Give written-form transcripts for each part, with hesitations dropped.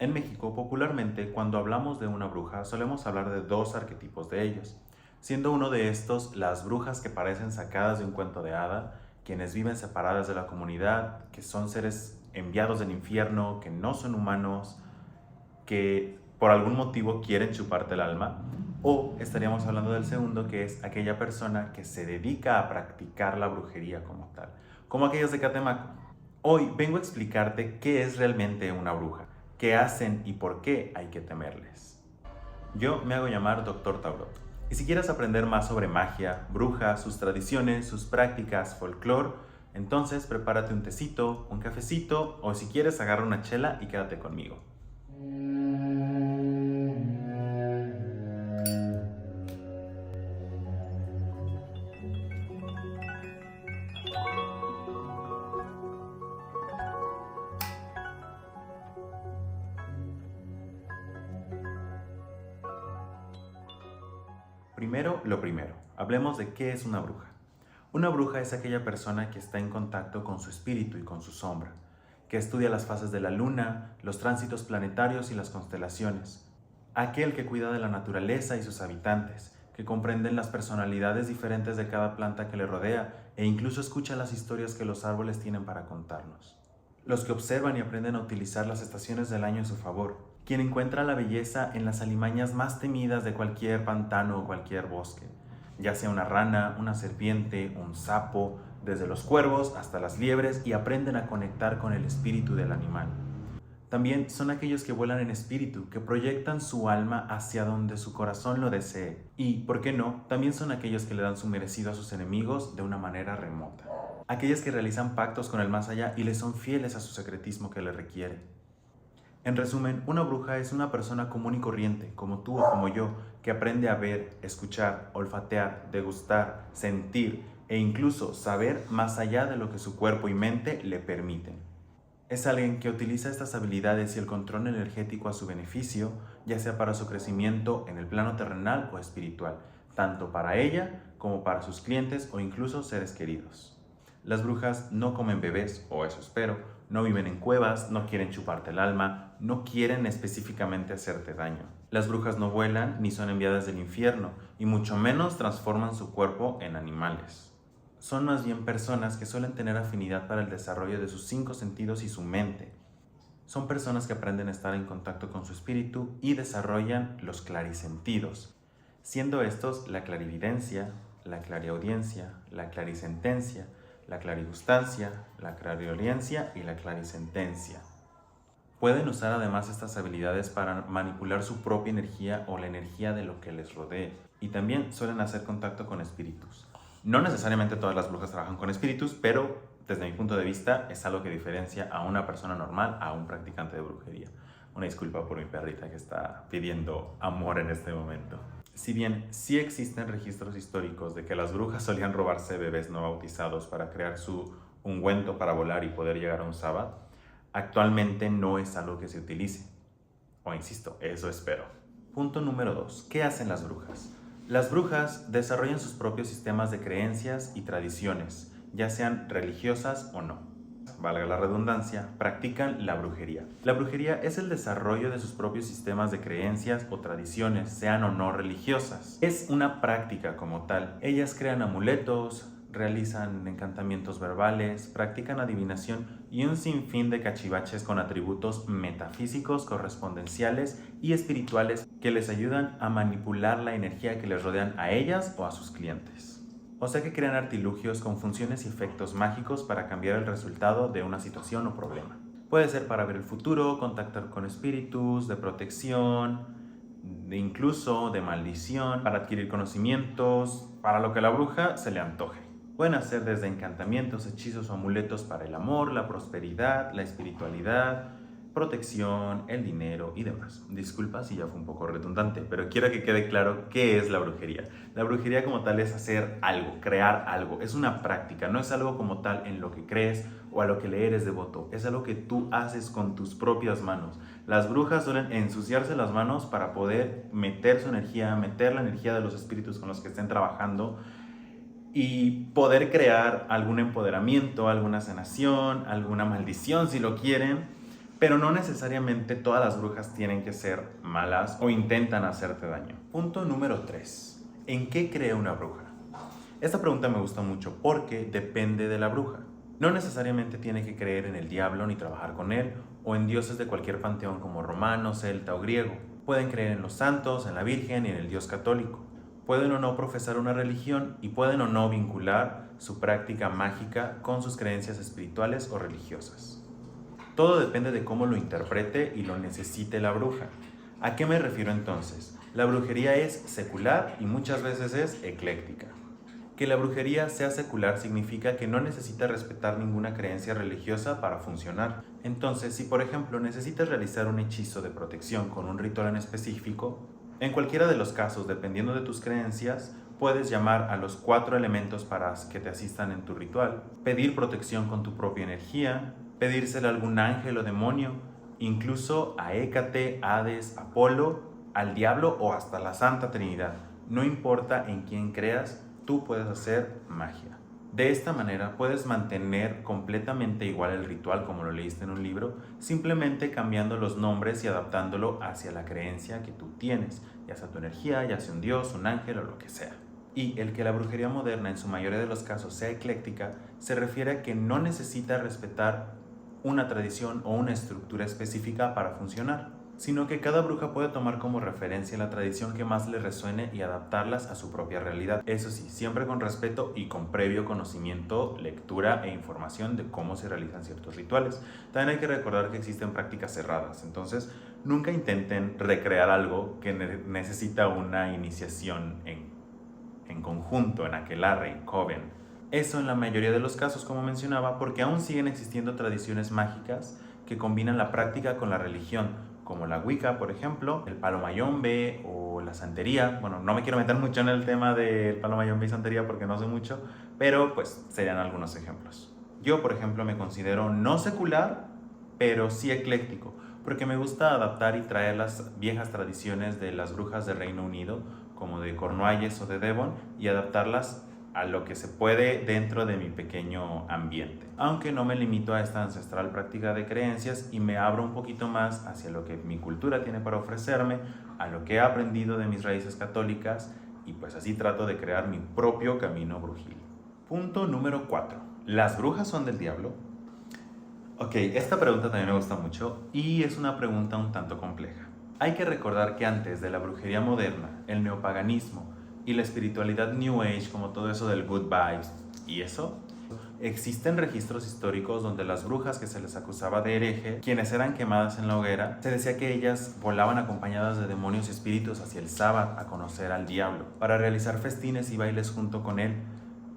En México, popularmente, cuando hablamos de una bruja, solemos hablar de dos arquetipos de ellos, siendo uno de estos las brujas que parecen sacadas de un cuento de hada, quienes viven separadas de la comunidad, que son seres enviados del infierno, que no son humanos, que por algún motivo quieren chuparte el alma, o estaríamos hablando del segundo, que es aquella persona que se dedica a practicar la brujería como tal, como aquellos de Catemaco. Hoy vengo a explicarte qué es realmente una bruja, qué hacen y por qué hay que temerles. Yo me hago llamar Dr. Taurot, y si quieres aprender más sobre magia, brujas, sus tradiciones, sus prácticas, folclore, entonces prepárate un tecito, un cafecito, o si quieres agarra una chela y quédate conmigo. Primero, lo primero, hablemos de qué es una bruja. Una bruja es aquella persona que está en contacto con su espíritu y con su sombra, que estudia las fases de la luna, los tránsitos planetarios y las constelaciones. Aquel que cuida de la naturaleza y sus habitantes, que comprenden las personalidades diferentes de cada planta que le rodea e incluso escucha las historias que los árboles tienen para contarnos. Los que observan y aprenden a utilizar las estaciones del año a su favor, quien encuentra la belleza en las alimañas más temidas de cualquier pantano o cualquier bosque, ya sea una rana, una serpiente, un sapo, desde los cuervos hasta las liebres, y aprenden a conectar con el espíritu del animal. También son aquellos que vuelan en espíritu, que proyectan su alma hacia donde su corazón lo desee. Y, ¿por qué no?, también son aquellos que le dan su merecido a sus enemigos de una manera remota. Aquellos que realizan pactos con el más allá y le son fieles a su secretismo que le requiere. En resumen, una bruja es una persona común y corriente, como tú o como yo, que aprende a ver, escuchar, olfatear, degustar, sentir e incluso saber más allá de lo que su cuerpo y mente le permiten. Es alguien que utiliza estas habilidades y el control energético a su beneficio, ya sea para su crecimiento en el plano terrenal o espiritual, tanto para ella como para sus clientes o incluso seres queridos. Las brujas no comen bebés, o eso espero, no viven en cuevas, no quieren chuparte el alma, no quieren específicamente hacerte daño. Las brujas no vuelan ni son enviadas del infierno, y mucho menos transforman su cuerpo en animales. Son más bien personas que suelen tener afinidad para el desarrollo de sus 5 sentidos y su mente. Son personas que aprenden a estar en contacto con su espíritu y desarrollan los clarisentidos, siendo estos la clarividencia, la clariaudiencia, la clarisentencia, la clarigustancia, la clariaudiencia y la clarisentencia. Pueden usar además estas habilidades para manipular su propia energía o la energía de lo que les rodee, y también suelen hacer contacto con espíritus. No necesariamente todas las brujas trabajan con espíritus, pero desde mi punto de vista es algo que diferencia a una persona normal a un practicante de brujería. Una disculpa por mi perrita que está pidiendo amor en este momento. Si bien sí existen registros históricos de que las brujas solían robarse bebés no bautizados para crear su ungüento para volar y poder llegar a un sábado, actualmente no es algo que se utilice. O insisto, eso espero. Punto número 2. ¿Qué hacen las brujas? Las brujas desarrollan sus propios sistemas de creencias y tradiciones, ya sean religiosas o no. Valga la redundancia, practican la brujería. La brujería es el desarrollo de sus propios sistemas de creencias o tradiciones, sean o no religiosas. Es una práctica como tal. Ellas crean amuletos, realizan encantamientos verbales, practican adivinación y un sinfín de cachivaches con atributos metafísicos, correspondenciales y espirituales que les ayudan a manipular la energía que les rodean a ellas o a sus clientes. O sea que crean artilugios con funciones y efectos mágicos para cambiar el resultado de una situación o problema. Puede ser para ver el futuro, contactar con espíritus, de protección, incluso de maldición, para adquirir conocimientos, para lo que a la bruja se le antoje. Pueden hacer desde encantamientos, hechizos o amuletos para el amor, la prosperidad, la espiritualidad, protección, el dinero y demás. Disculpa si ya fue un poco redundante, pero quiero que quede claro qué es la brujería. La brujería como tal es hacer algo, crear algo. Es una práctica, no es algo como tal en lo que crees o a lo que le eres devoto. Es algo que tú haces con tus propias manos. Las brujas suelen ensuciarse las manos para poder meter su energía, meter la energía de los espíritus con los que estén trabajando y poder crear algún empoderamiento, alguna sanación, alguna maldición si lo quieren, Pero no necesariamente todas las brujas tienen que ser malas o intentan hacerte daño. Punto número 3. ¿En qué cree una bruja? Esta pregunta me gusta mucho porque depende de la bruja. No necesariamente tiene que creer en el diablo ni trabajar con él, o en dioses de cualquier panteón como romano, celta o griego. Pueden creer en los santos, en la Virgen y en el Dios católico. Pueden o no profesar una religión y pueden o no vincular su práctica mágica con sus creencias espirituales o religiosas. Todo depende de cómo lo interprete y lo necesite la bruja. ¿A qué me refiero entonces? La brujería es secular y muchas veces es ecléctica. Que la brujería sea secular significa que no necesita respetar ninguna creencia religiosa para funcionar. Entonces, si por ejemplo necesitas realizar un hechizo de protección con un ritual en específico, en cualquiera de los casos, dependiendo de tus creencias, puedes llamar a los 4 elementos para que te asistan en tu ritual, pedir protección con tu propia energía, pedírsela a algún ángel o demonio, incluso a Hécate, Hades, Apolo, al diablo o hasta la Santa Trinidad. No importa en quién creas, tú puedes hacer magia. De esta manera puedes mantener completamente igual el ritual como lo leíste en un libro, simplemente cambiando los nombres y adaptándolo hacia la creencia que tú tienes, ya sea tu energía, ya sea un dios, un ángel o lo que sea. Y el que la brujería moderna en su mayoría de los casos sea ecléctica, se refiere a que no necesita respetar una tradición o una estructura específica para funcionar, sino que cada bruja puede tomar como referencia la tradición que más le resuene y adaptarlas a su propia realidad. Eso sí, siempre con respeto y con previo conocimiento, lectura e información de cómo se realizan ciertos rituales. También hay que recordar que existen prácticas cerradas, entonces nunca intenten recrear algo que necesita una iniciación en conjunto, en aquelarre, en coven. Eso en la mayoría de los casos, como mencionaba, porque aún siguen existiendo tradiciones mágicas que combinan la práctica con la religión, como la Wicca, por ejemplo, el palo mayombe o la santería. Bueno, no me quiero meter mucho en el tema del palo mayombe y santería porque no sé mucho, pero pues serían algunos ejemplos. Yo, por ejemplo, me considero no secular, pero sí ecléctico, porque me gusta adaptar y traer las viejas tradiciones de las brujas de Reino Unido, como de Cornualles o de Devon, y adaptarlas a lo que se puede dentro de mi pequeño ambiente. Aunque no me limito a esta ancestral práctica de creencias y me abro un poquito más hacia lo que mi cultura tiene para ofrecerme, a lo que he aprendido de mis raíces católicas, y pues así trato de crear mi propio camino brujil. Punto número 4. ¿Las brujas son del diablo? Ok, esta pregunta también me gusta mucho y es una pregunta un tanto compleja. Hay que recordar que antes de la brujería moderna, el neopaganismo y la espiritualidad New Age, como todo eso del good vibes y eso, existen registros históricos donde las brujas que se les acusaba de hereje, quienes eran quemadas en la hoguera, se decía que ellas volaban acompañadas de demonios y espíritus hacia el Sabbath a conocer al diablo, para realizar festines y bailes junto con él,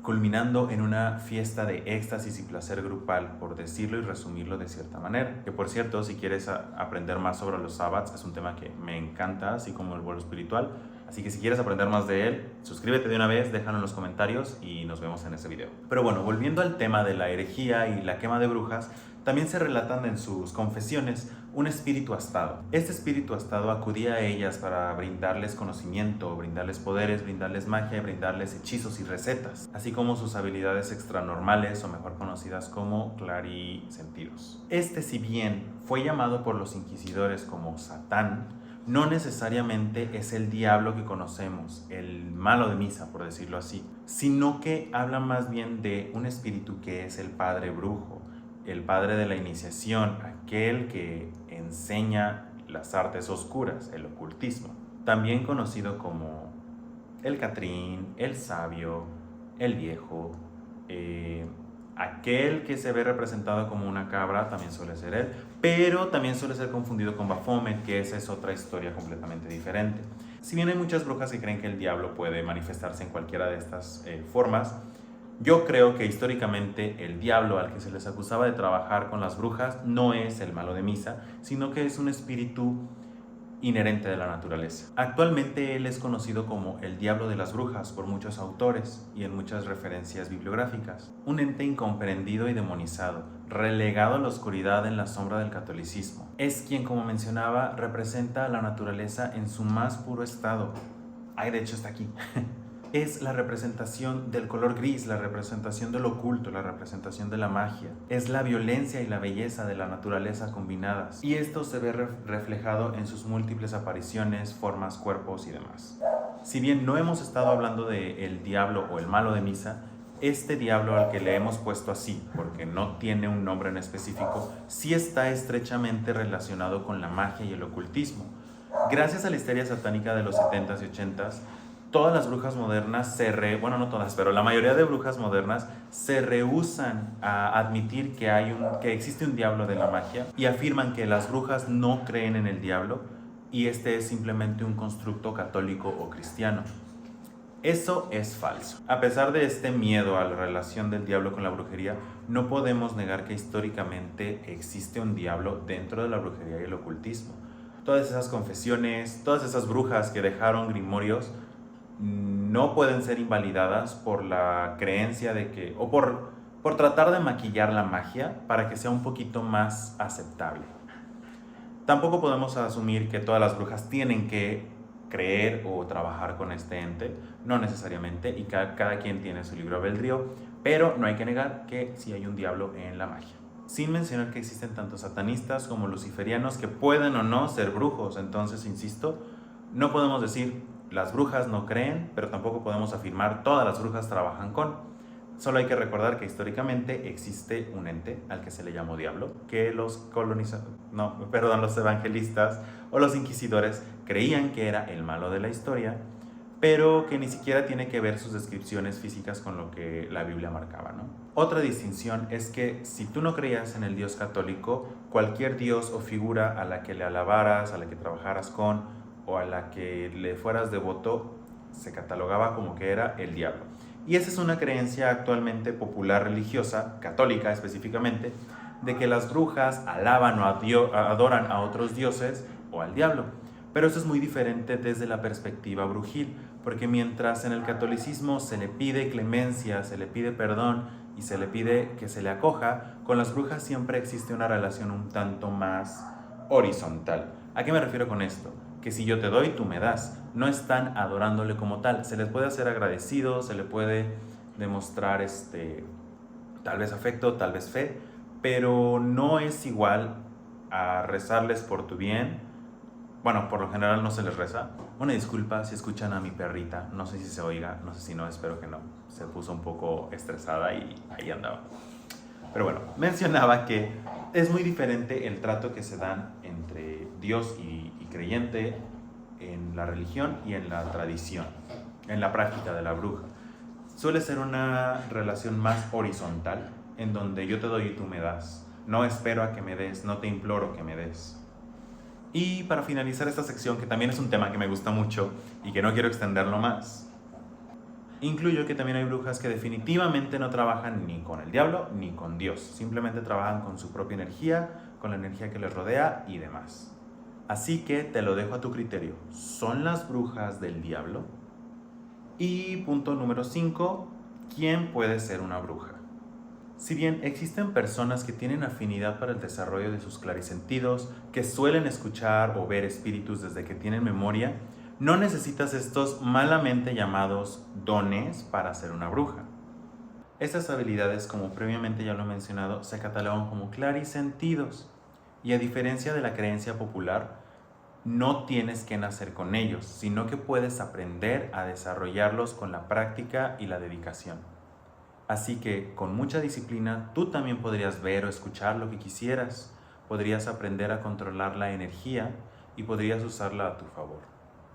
culminando en una fiesta de éxtasis y placer grupal, por decirlo y resumirlo de cierta manera. Que por cierto, si quieres aprender más sobre los sabbats, es un tema que me encanta, así como el vuelo espiritual. Así que si quieres aprender más de él, suscríbete de una vez, déjalo en los comentarios y nos vemos en ese video. Pero bueno, volviendo al tema de la herejía y la quema de brujas, también se relatan en sus confesiones un espíritu astado. Este espíritu astado acudía a ellas para brindarles conocimiento, brindarles poderes, brindarles magia, brindarles hechizos y recetas, así como sus habilidades extranormales o mejor conocidas como clarisentidos. Este, si bien fue llamado por los inquisidores como Satán, no necesariamente es el diablo que conocemos, el malo de misa, por decirlo así, sino que habla más bien de un espíritu que es el padre brujo, el padre de la iniciación, aquel que enseña las artes oscuras, el ocultismo, también conocido como el Catrín, el sabio, el viejo, aquel que se ve representado como una cabra también suele ser él, pero también suele ser confundido con Baphomet, que esa es otra historia completamente diferente. Si bien hay muchas brujas que creen que el diablo puede manifestarse en cualquiera de estas formas, yo creo que históricamente el diablo al que se les acusaba de trabajar con las brujas no es el malo de misa, sino que es un espíritu inherente de la naturaleza. Actualmente él es conocido como el diablo de las brujas por muchos autores y en muchas referencias bibliográficas. Un ente incomprendido y demonizado, relegado a la oscuridad en la sombra del catolicismo. Es quien, como mencionaba, representa a la naturaleza en su más puro estado. Ay, de hecho está aquí. Es la representación del color gris, la representación del oculto, la representación de la magia. Es la violencia y la belleza de la naturaleza combinadas. Y esto se ve reflejado en sus múltiples apariciones, formas, cuerpos y demás. Si bien no hemos estado hablando del diablo o el malo de misa, este diablo al que le hemos puesto así, porque no tiene un nombre en específico, sí está estrechamente relacionado con la magia y el ocultismo. Gracias a la histeria satánica de los 70s y 80s, todas las brujas modernas bueno, no todas, pero la mayoría de brujas modernas se rehúsan a admitir que existe un diablo de la magia y afirman que las brujas no creen en el diablo y este es simplemente un constructo católico o cristiano. Eso es falso. A pesar de este miedo a la relación del diablo con la brujería, no podemos negar que históricamente existe un diablo dentro de la brujería y el ocultismo. Todas esas confesiones, todas esas brujas que dejaron grimorios, no pueden ser invalidadas por la creencia de que, o por tratar de maquillar la magia para que sea un poquito más aceptable. Tampoco podemos asumir que todas las brujas tienen que creer o trabajar con este ente, no necesariamente, y cada quien tiene su libre albedrío, pero no hay que negar que sí hay un diablo en la magia. Sin mencionar que existen tanto satanistas como luciferianos que pueden o no ser brujos, entonces, insisto, no podemos decir las brujas no creen, pero tampoco podemos afirmar todas las brujas trabajan con. Solo hay que recordar que históricamente existe un ente al que se le llamó diablo, que los evangelistas o los inquisidores creían que era el malo de la historia, pero que ni siquiera tiene que ver sus descripciones físicas con lo que la Biblia marcaba, ¿no? Otra distinción es que si tú no creías en el Dios católico, cualquier Dios o figura a la que le alabaras, a la que trabajaras con, o a la que le fueras devoto, se catalogaba como que era el diablo. Y esa es una creencia actualmente popular religiosa, católica específicamente, de que las brujas alaban o adoran a otros dioses o al diablo. Pero eso es muy diferente desde la perspectiva brujil, porque mientras en el catolicismo se le pide clemencia, se le pide perdón y se le pide que se le acoja, con las brujas siempre existe una relación un tanto más horizontal. ¿A qué me refiero con esto? Que si yo te doy, tú me das. No están adorándole como tal. Se les puede hacer agradecido, se le puede demostrar tal vez afecto, tal vez fe, pero no es igual a rezarles por tu bien. Bueno, por lo general no se les reza. Una disculpa si escuchan a mi perrita, no sé si se oiga, no sé si no, espero que no. Se puso un poco estresada y ahí andaba. Pero bueno, mencionaba que es muy diferente el trato que se dan entre Dios y creyente en la religión y en la tradición, en la práctica de la bruja. Suele ser una relación más horizontal, en donde yo te doy y tú me das. No espero a que me des, no te imploro que me des. Y para finalizar esta sección, que también es un tema que me gusta mucho y que no quiero extenderlo más, incluyo que también hay brujas que definitivamente no trabajan ni con el diablo ni con Dios. Simplemente trabajan con su propia energía, con la energía que les rodea y demás. Así que te lo dejo a tu criterio. ¿Son las brujas del diablo? Y punto número 5. ¿Quién puede ser una bruja? Si bien existen personas que tienen afinidad para el desarrollo de sus clarisentidos, que suelen escuchar o ver espíritus desde que tienen memoria, no necesitas estos malamente llamados dones para ser una bruja. Estas habilidades, como previamente ya lo he mencionado, se catalogan como clarisentidos. Y a diferencia de la creencia popular, no tienes que nacer con ellos, sino que puedes aprender a desarrollarlos con la práctica y la dedicación. Así que con mucha disciplina tú también podrías ver o escuchar lo que quisieras, podrías aprender a controlar la energía y podrías usarla a tu favor.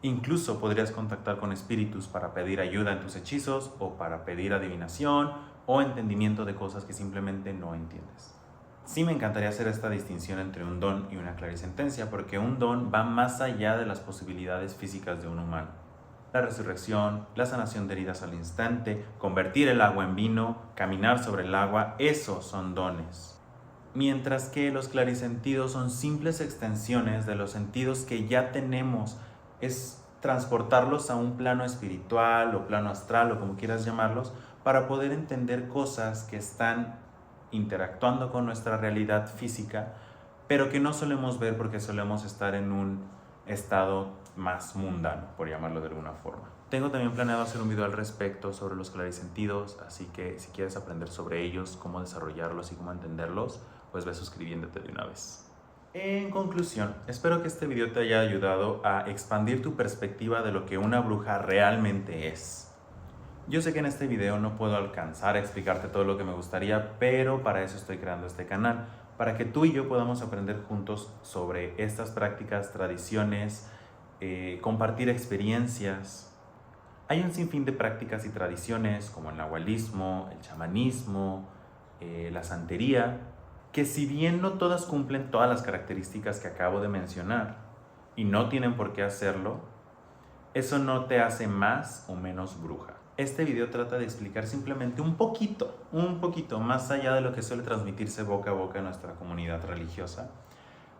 Incluso podrías contactar con espíritus para pedir ayuda en tus hechizos o para pedir adivinación o entendimiento de cosas que simplemente no entiendes. Sí me encantaría hacer esta distinción entre un don y una clarisentencia, porque un don va más allá de las posibilidades físicas de un humano. La resurrección, la sanación de heridas al instante, convertir el agua en vino, caminar sobre el agua, esos son dones. Mientras que los clarisentidos son simples extensiones de los sentidos que ya tenemos, es transportarlos a un plano espiritual o plano astral o como quieras llamarlos, para poder entender cosas que están interactuando con nuestra realidad física, pero que no solemos ver porque solemos estar en un estado más mundano, por llamarlo de alguna forma. Tengo también planeado hacer un video al respecto sobre los clarisentidos, así que si quieres aprender sobre ellos, cómo desarrollarlos y cómo entenderlos, pues ve suscribiéndote de una vez. En conclusión, espero que este video te haya ayudado a expandir tu perspectiva de lo que una bruja realmente es. Yo sé que en este video no puedo alcanzar a explicarte todo lo que me gustaría, pero para eso estoy creando este canal, para que tú y yo podamos aprender juntos sobre estas prácticas, tradiciones, compartir experiencias. Hay un sinfín de prácticas y tradiciones como el nahualismo, el chamanismo, la santería, que si bien no todas cumplen todas las características que acabo de mencionar y no tienen por qué hacerlo, eso no te hace más o menos bruja. Este video trata de explicar simplemente un poquito más allá de lo que suele transmitirse boca a boca en nuestra comunidad religiosa,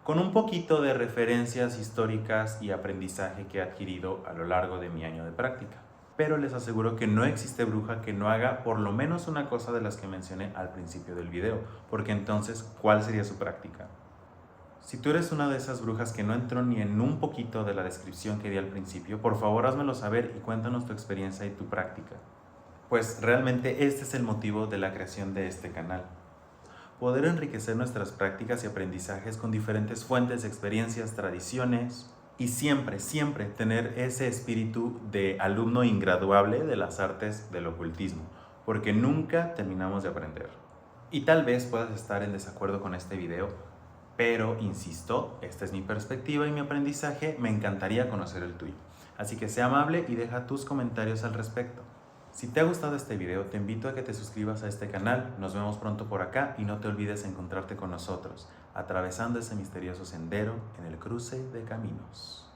con un poquito de referencias históricas y aprendizaje que he adquirido a lo largo de mi año de práctica. Pero les aseguro que no existe bruja que no haga por lo menos una cosa de las que mencioné al principio del video, porque entonces, ¿cuál sería su práctica? Si tú eres una de esas brujas que no entró ni en un poquito de la descripción que di al principio, por favor házmelo saber y cuéntanos tu experiencia y tu práctica. Pues realmente este es el motivo de la creación de este canal. Poder enriquecer nuestras prácticas y aprendizajes con diferentes fuentes, experiencias, tradiciones y siempre tener ese espíritu de alumno ingraduable de las artes del ocultismo, porque nunca terminamos de aprender. Y tal vez puedas estar en desacuerdo con este video, pero insisto, esta es mi perspectiva y mi aprendizaje, me encantaría conocer el tuyo. Así que sea amable y deja tus comentarios al respecto. Si te ha gustado este video, te invito a que te suscribas a este canal, nos vemos pronto por acá y no te olvides encontrarte con nosotros, atravesando ese misterioso sendero en el cruce de caminos.